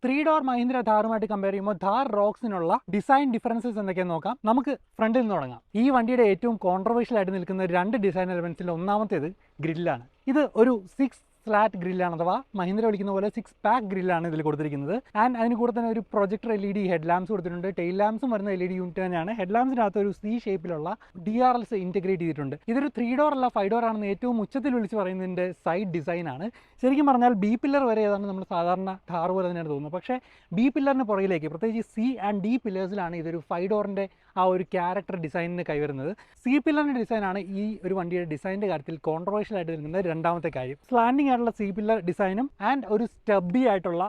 3 door Mahindra ഥാറുമായിട്ട് compare ചെയ്യുമ്പോൾ Thar റോക്സിനുള്ള design differences എന്തൊക്കെയാണെന്ന് നോക്കാം. നമുക്ക് ഫ്രണ്ടിൽ നിന്ന് തുടങ്ങാം. ഈ വണ്ടിയുടെ ഏറ്റവും കോൺട്രവേഴ്ഷ്യൽ ആയിട്ട് നിൽക്കുന്ന രണ്ട് ഡിസൈൻ എലമെന്റ്സിൽ ഒന്നാമത്തേത് ഗ്രില്ലാണ്. ഇത് ഒരു 6 ഫ്ലാറ്റ് ഗ്രില്ലാണ്, അഥവാ മഹീന്ദ്ര വിളിക്കുന്ന പോലെ 6 പാക്ക് ഗ്രില്ലാണ് ഇതിൽ കൊടുത്തിരിക്കുന്നത്. ആൻഡ് അതിന് കൂടെ തന്നെ ഒരു പ്രൊജക്ടർ LED ഹെഡ് ലാംപ്സ് കൊടുത്തിട്ടുണ്ട്. ടെയിൽ ലാംപ്സും വരുന്ന LED യൂണിറ്റ് തന്നെയാണ്. ഹെഡ് ലാംപ്സിനകത്ത് ഒരു C ഷേപ്പിലുള്ള DRLs ഇൻറ്റഗ്രേറ്റ് ചെയ്തിട്ടുണ്ട്. ഇതൊരു 3 ഡോർ അല്ല 5 ഡോർ ആണെന്ന് ഏറ്റവും ഉച്ചത്തിൽ വിളിച്ച് പറയുന്നതിൻ്റെ സൈഡ് ഡിസൈനാണ്. ശരിക്കും പറഞ്ഞാൽ B പില്ലർ വരെ ഏതാണ് നമ്മൾ സാധാരണ ഥാർ പോലെ തന്നെയാണ് തോന്നുന്നത്. പക്ഷേ B പില്ലറിന് പുറകിലേക്ക്, പ്രത്യേകിച്ച് C ആൻഡ് D പില്ലേഴ്സിലാണ് ഇതൊരു 5 ഡോറിൻ്റെ ആ ഒരു ക്യാരക്ടർ ഡിസൈനിന് കൈവരുന്നത്. C പില്ലറിൻ്റെ ഡിസൈനാണ് ഈ ഒരു വണ്ടിയുടെ ഡിസൈനിൻ്റെ കാര്യത്തിൽ കോൺട്രവേഴ്ഷ്യൽ ആയിട്ട് നിൽക്കുന്ന രണ്ടാമത്തെ കാര്യം. സ്ലാൻഡിംഗ് ആയിട്ടുള്ള C പില്ലർ ഡിസൈനും ആൻഡ് ഒരു സ്റ്റബ്ബി ആയിട്ടുള്ള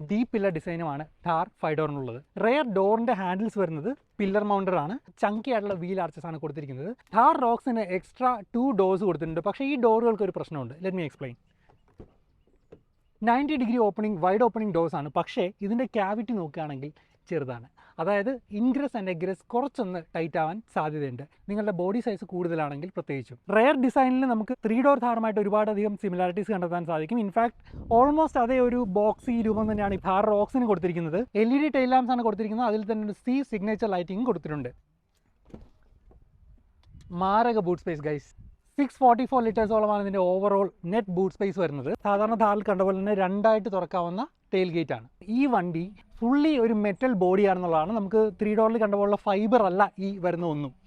D പില്ലർ ഡിസൈനുമാണ് ഥാർ 5 ഡോറിനുള്ളത്. റെയർ ഡോറിൻ്റെ ഹാൻഡിൽസ് വരുന്നത് പില്ലർ മൗണ്ടർ ആണ്. ചങ്കി ആയിട്ടുള്ള വീൽ ആർച്ചസ് ആണ് കൊടുത്തിരിക്കുന്നത്. ഥാർ റോക്സിന് എക്സ്ട്രാ 2 ഡോർസ് കൊടുത്തിട്ടുണ്ട്. പക്ഷേ ഈ ഡോറുകൾക്ക് ഒരു പ്രശ്നമുണ്ട്. Let me explain. 90 degree opening, wide opening doors ആണ്. പക്ഷേ ഇതിൻ്റെ ക്യാവിറ്റി നോക്കുകയാണെങ്കിൽ ചെറുതാണ്. അതായത് ഇൻഗ്രസ് ആൻഡ് എഗ്രസ് കുറച്ചൊന്ന് ടൈറ്റ് ആവാൻ സാധ്യതയുണ്ട്, നിങ്ങളുടെ ബോഡി സൈസ് കൂടുതലാണെങ്കിൽ പ്രത്യേകിച്ചും. റെയർ ഡിസൈനിൽ നമുക്ക് 3 ഡോർ ഥാറുമായിട്ട് ഒരുപാടധികം സിമിലാരിറ്റീസ് കണ്ടെത്താൻ സാധിക്കും. ഇൻഫാക്ട് ഓൾമോസ്റ്റ് അതേ ഒരു ബോക്സി രൂപം തന്നെയാണ് ഈ ഥാർ റോക്സിന് കൊടുത്തിരിക്കുന്നത്. LED ടെയിൽ ലാംപ്സ് ആണ് കൊടുത്തിരിക്കുന്നത്. അതിൽ തന്നെ ഒരു C സിഗ്നേച്ചർ ലൈറ്റിംഗ് കൊടുത്തിട്ടുണ്ട്. മാരക ബൂട്ട് സ്പേസ് ഗൈസ്. 644 ലിറ്റേഴ്സോളമാണ് ഇതിൻ്റെ ഓവറോൾ നെറ്റ് ബൂട്ട് സ്പേസ് വരുന്നത്. സാധാരണ ഥാറിൽ കണ്ട പോലെ തന്നെ രണ്ടായിട്ട് തുറക്കാവുന്ന ടെയിൽ ഗേറ്റ് ആണ്. ഈ വണ്ടി ഫുള്ളി ഒരു മെറ്റൽ ബോഡിയാണെന്നുള്ളതാണ്. നമുക്ക് 3 ഡോറിൽ കണ്ട പോലുള്ള ഫൈബർ അല്ല ഈ വരുന്ന ഒന്നും.